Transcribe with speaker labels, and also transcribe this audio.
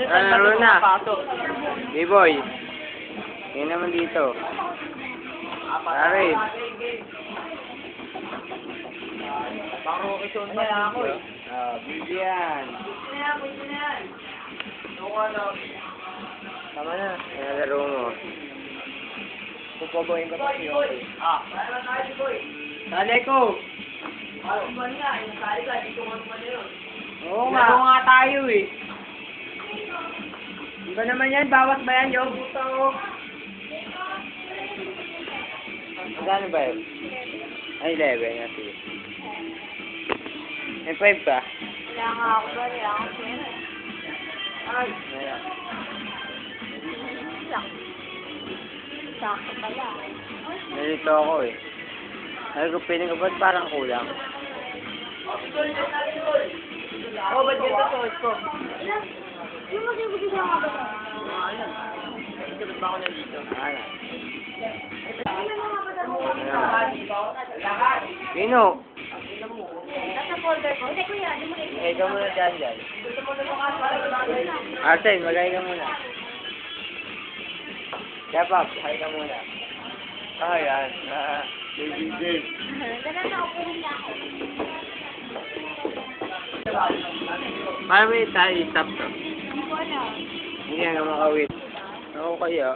Speaker 1: Laro na. B-boy. Ngayon naman dito. Pare.
Speaker 2: Pang-rokison pa lang ako eh.
Speaker 1: Bibian. Tama na. Yan laro mo.
Speaker 2: Pupaboyin ko pa siya. Sali ko. Oo nga. Laro nga tayo eh. Iba naman yan. Bawas ba yan, Job?
Speaker 1: Magkano ba yun? Ay, 11. Sige. May 5 ka?
Speaker 3: Wala nga ako ba? Wala akong pera.
Speaker 2: Ay.
Speaker 1: Ayan.
Speaker 3: Sakto pala.
Speaker 1: Nalito ako eh. Sabi ko, piling ko ba't parang kulang?
Speaker 2: Oh, ba't ganito suot ko?
Speaker 3: Yung mag-ibigay sa mga bata.
Speaker 2: Ba't ba ako nandito?
Speaker 1: Ano?
Speaker 3: Ano mga bata mo?
Speaker 1: Pino!
Speaker 3: Nasa folder ko. Hindi, kuya. Hindi mo na
Speaker 1: Magay ka muna dyan. Arsen, magay ka muna. Japap, magay ka muna. Yan. Baby Jake.
Speaker 3: Ganun na ako rin ako.
Speaker 1: Paano ba tayo i-stop to?
Speaker 3: Hindi ko alam.
Speaker 1: Hindi nga makawit. Ako kaya.